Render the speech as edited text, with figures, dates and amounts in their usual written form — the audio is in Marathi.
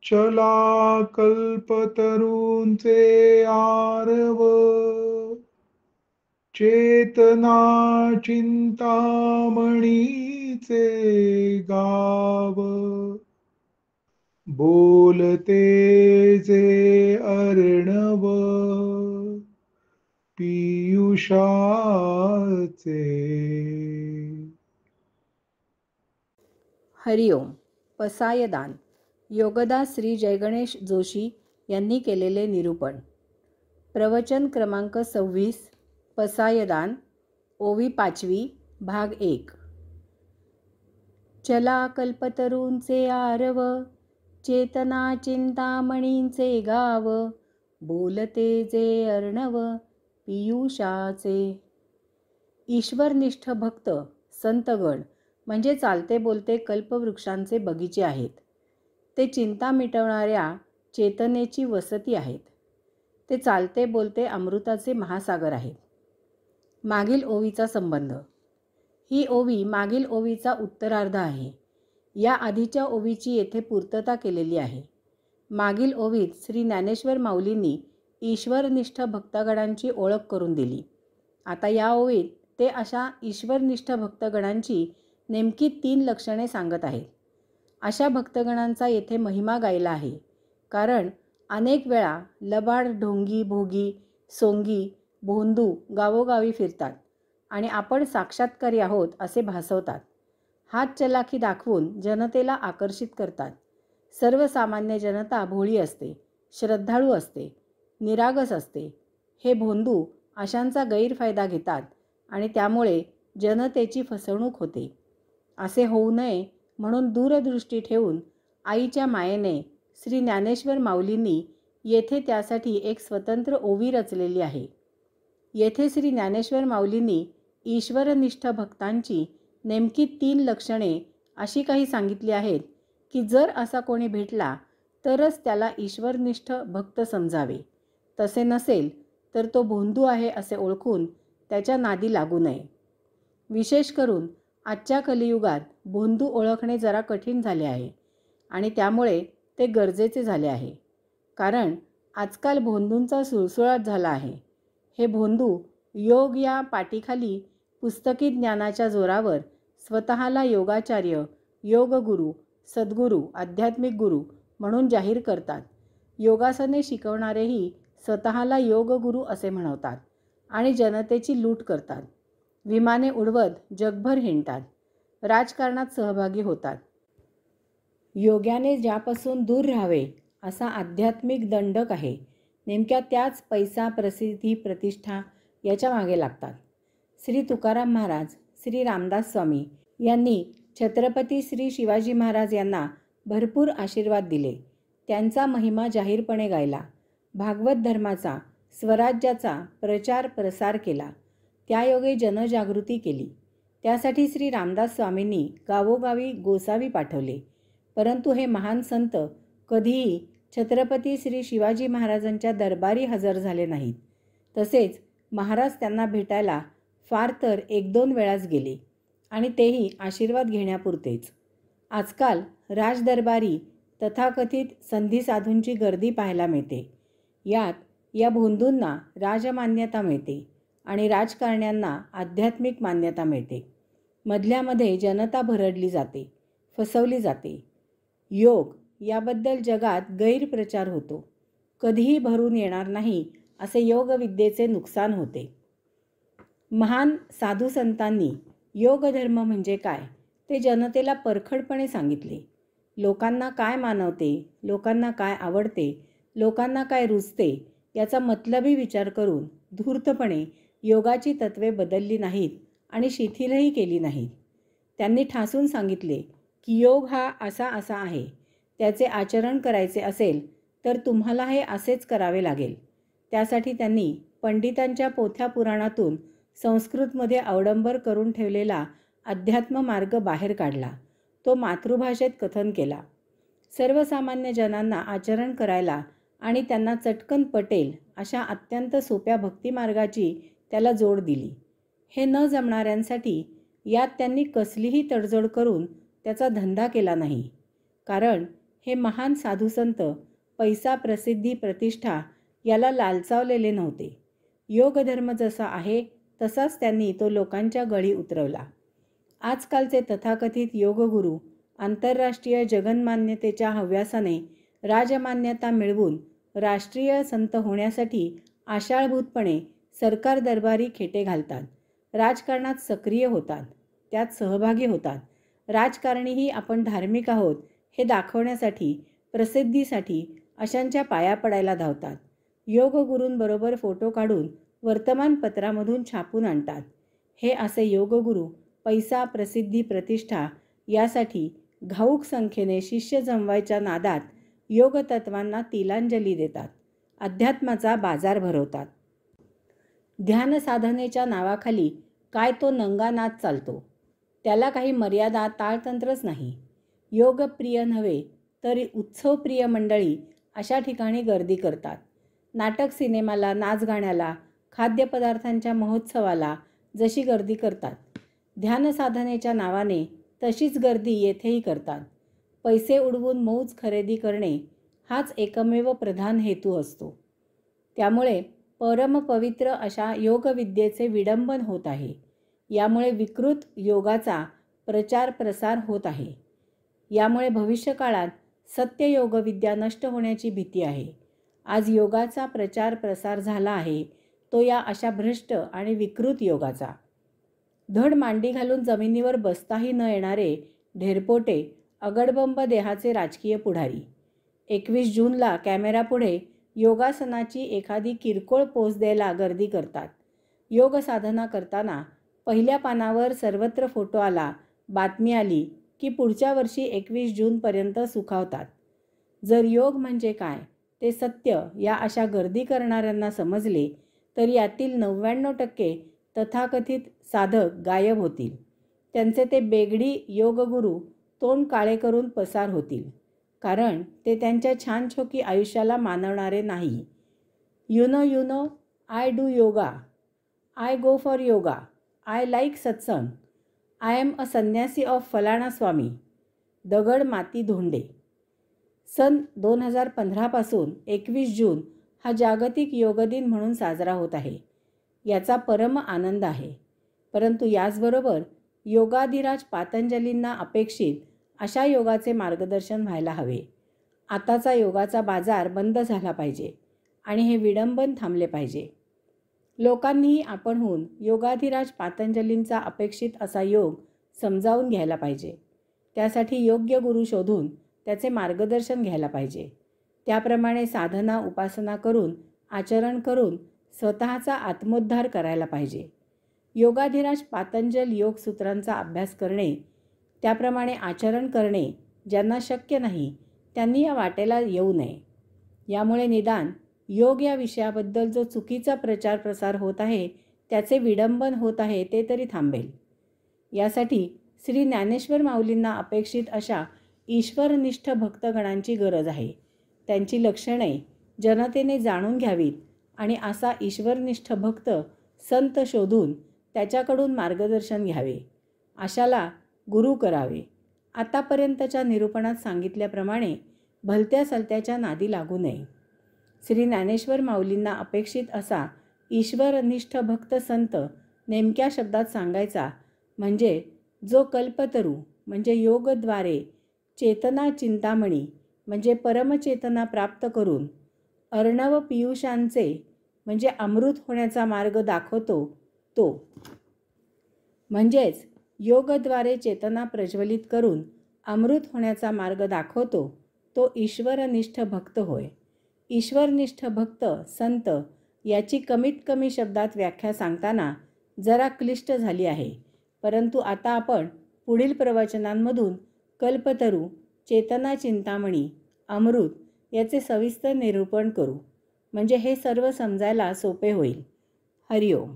चला कल्पतरूंचे आरव, चेतना चिंतामणीचे गाव, बोलते जे अर्णव पियुषाचे. हरिओम. पसायदान. योगदास श्री जयगणेश जोशी यांनी केलेले निरूपण. प्रवचन क्रमांक 26. पसायदान. ओवी 5वी भाग 1. चला कल्पतरूंचे आरव, चेतना चिंतामणींचे गाव, बोलते जे अर्णव पियुषाचे. ईश्वरनिष्ठ भक्त संतगण म्हणजे चालते बोलते कल्पवृक्षांचे बगीचे आहेत. ते चिंता मिटवणाऱ्या चेतनेची वसती आहेत. ते चालते बोलते अमृताचे महासागर आहेत. मागील ओवीचा संबंध. ही ओवी मागील ओवीचा उत्तरार्ध आहे. या आधीच्या ओवीची येथे पूर्तता केलेली आहे. मागील ओवीत श्री ज्ञानेश्वर माऊलींनी ईश्वरनिष्ठ भक्तगणांची ओळख करून दिली. आता या ओवीत ते अशा ईश्वरनिष्ठ भक्तगणांची नेमकी 3 लक्षणे सांगत आहेत. अशा भक्तगणांचा येथे महिमा गायला आहे. कारण अनेक वेळा लबाड ढोंगी भोगी सोंगी भोंदू गावोगावी फिरतात आणि आपण साक्षात्कारी आहोत असे भासवतात. हात चलाखी दाखवून जनतेला आकर्षित करतात. सर्वसामान्य जनता भोळी असते, श्रद्धाळू असते, निरागस असते. हे भोंदू अशांचा गैरफायदा घेतात आणि त्यामुळे जनतेची फसवणूक होते. असे होऊ नये म्हणून दूरदृष्टी ठेवून आईच्या मायेने श्री ज्ञानेश्वर माऊलींनी येथे त्यासाठी एक स्वतंत्र ओवी रचलेली आहे. येथे श्री ज्ञानेश्वर माऊलींनी ईश्वरनिष्ठ भक्तांची नेमकी 3 लक्षणे अशी काही सांगितली आहेत की जर असा कोणी भेटला तरच त्याला ईश्वरनिष्ठ भक्त समजावे. तसे नसेल तर तो भोंदू आहे असे ओळखून त्याच्या नादी लागू नये. विशेष करून आजच्या कलियुगात भोंदू ओळखणे जरा कठीण झाले आहे आणि त्यामुळे ते गरजेचे झाले आहे. कारण आजकाल भोंदूंचा सुळसुळाट झाला आहे. हे भोंदू योग या पाटीखाली पुस्तकी ज्ञानाच्या जोरावर स्वतःला योगाचार्य, योगगुरू, सद्गुरू, आध्यात्मिक गुरू म्हणून जाहीर करतात. योगासने शिकवणारेही स्वतःला योगगुरू असे म्हणवतात आणि जनतेची लूट करतात. विमाने उडवत जगभर हिंडतात. राजकारणात सहभागी होतात. योग्याने ज्यापासून दूर राहावे असा आध्यात्मिक दंडक आहे. नेमक्या त्याच पैसा, प्रसिद्धी, प्रतिष्ठा याच्या मागे लागतात. श्री तुकाराम महाराज, श्री रामदास स्वामी यांनी छत्रपती श्री शिवाजी महाराज यांना भरपूर आशीर्वाद दिले. त्यांचा महिमा जाहीरपणे गायला. भागवत धर्माचा, स्वराज्याचा प्रचार प्रसार केला. त्यायोगे जनजागृती केली. त्यासाठी श्री रामदास स्वामींनी गावोगावी गोसावी पाठवले. परंतु हे महान संत कधीही छत्रपती श्री शिवाजी महाराजांच्या दरबारी हजर झाले नाहीत. तसेच महाराज त्यांना भेटायला फार तर 1-2 वेळाच गेले आणि तेही आशीर्वाद घेण्यापुरतेच. आजकाल राजदरबारी तथाकथित संधी साधूंची गर्दी पाहायला मिळते. यात या भोंदूंना राजमान्यता मिळते आणि राजकारण्यांना आध्यात्मिक मान्यता मिळते. मधल्यामध्ये जनता भरडली जाते, फसवली जाते. योग याबद्दल जगात गैरप्रचार होतो. कधीही भरून येणार नाही असे योगविद्येचे नुकसान होते. महान साधू संतांनी योगधर्म म्हणजे काय ते जनतेला परखडपणे सांगितले. लोकांना काय मानवते, लोकांना काय आवडते, लोकांना काय रुचते याचा मतलबी विचार करून धूर्तपणे योगाची तत्त्वे बदलली नाहीत आणि शिथिलही केली नाहीत. त्यांनी ठासून सांगितले की योग हा असा असा आहे. त्याचे आचरण करायचे असेल तर तुम्हाला हे असेच करावे लागेल. त्यासाठी त्यांनी पंडितांच्या पोथ्या पुराणातून संस्कृतमध्ये अवडंबर करून ठेवलेला अध्यात्म मार्ग बाहेर काढला. तो मातृभाषेत कथन केला. सर्वसामान्य जनांना आचरण करायला आणि त्यांना चटकन पटेल अशा अत्यंत सोप्या भक्तिमार्गाची त्याला जोड दिली. हे न जमणाऱ्यांसाठी यात त्यांनी कसलीही तडजोड करून त्याचा धंदा केला नाही. कारण हे महान साधुसंत पैसा, प्रसिद्धी, प्रतिष्ठा याला लालचावलेले नव्हते. योगधर्म जसा आहे तसाच त्यांनी तो लोकांच्या गळी उतरवला. आजकालचे तथाकथित योगगुरू आंतरराष्ट्रीय जगन्मान्यतेच्या हव्यासाने राजमान्यता मिळवून राष्ट्रीय संत होण्यासाठी आशाळभूतपणे सरकार दरबारी खेटे घालतात. राजकारणात सक्रिय होतात, त्यात सहभागी होतात. राजकारणीही आपण धार्मिक आहोत हे दाखवण्यासाठी, प्रसिद्धीसाठी अशांच्या पाया पडायला धावतात. योगगुरूंबरोबर फोटो काढून वर्तमानपत्रामधून छापून आणतात. हे असे योगगुरू पैसा, प्रसिद्धी, प्रतिष्ठा यासाठी घाऊक संख्येने शिष्य जमवायच्या नादात योगतत्वांना तिलांजली देतात. अध्यात्माचा बाजार भरवतात. ध्यानसाधनेच्या नावाखाली काय तो नंगा नाद चालतो. त्याला काही मर्यादा, ताळतंत्रच नाही. योगप्रिय नव्हे तरी उत्सवप्रिय मंडळी अशा ठिकाणी गर्दी करतात. नाटक सिनेमाला, नाचगाण्याला, खाद्यपदार्थांच्या महोत्सवाला जशी गर्दी करतात, ध्यानसाधनेच्या नावाने तशीच गर्दी येथेही करतात. पैसे उडवून मौज खरेदी करणे हाच एकमेव प्रधान हेतू असतो. त्यामुळे परमपवित्र अशा योगविद्येचे विडंबन होत आहे. यामुळे विकृत योगाचा प्रचार प्रसार होत आहे. यामुळे भविष्यकाळात सत्य योगविद्या नष्ट होण्याची भीती आहे. आज योगाचा प्रचार प्रसार झाला आहे तो या अशा भ्रष्ट आणि विकृत योगाचा. धड मांडी घालून जमिनीवर बसताही न येणारे ढेरपोटे, अगडबंब देहाचे राजकीय पुढारी 21 जूनला कॅमेरापुढे योगासनाची एखादी किरकोळ पोच द्यायला गर्दी करतात. योग साधना करताना पहिल्या पानावर सर्वत्र फोटो आला, बातमी आली की पुढच्या वर्षी 21 जूनपर्यंत सुखावतात. जर योग म्हणजे काय ते सत्य या अशा गर्दी करणाऱ्यांना समजले तर यातील 99% तथाकथित साधक गायब होतील. त्यांचे ते बेगडी योगगुरू तोंड काळे करून पसार होतील. कारण ते त्यांच्या छानछोकी आयुष्याला मानवणारे नाही. You know I do yoga, I go for yoga, I like सत्संग, आय एम अ संन्यासी ऑफ फलाणा स्वामी, दगड माती धोंडे. सन 2015 पासून 21 जून हा जागतिक योग दिन म्हणून साजरा होत आहे. याचा परम आनंद आहे. परंतु याचबरोबर योगाधिराज पातंजलींना अपेक्षित अशा योगाचे मार्गदर्शन व्हायला हवे. आताचा योगाचा बाजार बंद झाला पाहिजे आणि हे विडंबन थांबले पाहिजे. लोकांनीही आपणहून योगाधिराज पातंजलींचा अपेक्षित असा योग समजावून घ्यायला पाहिजे. त्यासाठी योग्य गुरु शोधून त्याचे मार्गदर्शन घ्यायला पाहिजे. त्याप्रमाणे साधना, उपासना करून, आचरण करून स्वतःचा आत्मोद्धार करायला पाहिजे. योगाधिराज पातंजल योगसूत्रांचा अभ्यास करणे, त्याप्रमाणे आचरण करणे ज्यांना शक्य नाही त्यांनी या वाटेला येऊ नये. यामुळे निदान योग या विषयाबद्दल जो चुकीचा प्रचार प्रसार होत आहे त्याचे विडंबन होत आहे ते तरी थांबेल. यासाठी श्री ज्ञानेश्वर माऊलींना अपेक्षित अशा ईश्वरनिष्ठ भक्तगणांची गरज आहे. त्यांची लक्षणे जनतेने जाणून घ्यावीत आणि असा ईश्वरनिष्ठ भक्त संत शोधून त्याच्याकडून मार्गदर्शन घ्यावे. अशाला गुरु करावे. आतापर्यंतच्या निरूपणात सांगितल्याप्रमाणे भलत्या सलत्याच्या नादी लागू नये. श्री ज्ञानेश्वर माऊलींना अपेक्षित असा ईश्वरनिष्ठ भक्त संत नेमक्या शब्दात सांगायचा म्हणजे जो कल्पतरू म्हणजे योगद्वारे चेतना चिंतामणी म्हणजे परमचेतना प्राप्त करून अर्णव पीयूषांचे म्हणजे अमृत होण्याचा मार्ग दाखवतो तो. म्हणजेच योगद्वारे चेतना प्रज्वलित करून अमृत होण्याचा मार्ग दाखवतो तो ईश्वरनिष्ठ भक्त होय. ईश्वरनिष्ठ भक्त संत याची कमीत कमी शब्दात व्याख्या सांगताना जरा क्लिष्ट झाली आहे. परंतु आता आपण पुढील प्रवचनांमधून कल्पतरू, चेतना चिंतामणी, अमृत याचे सविस्तर निरूपण करू. म्हणजे हे सर्व समजायला सोपे होईल. हरिओम.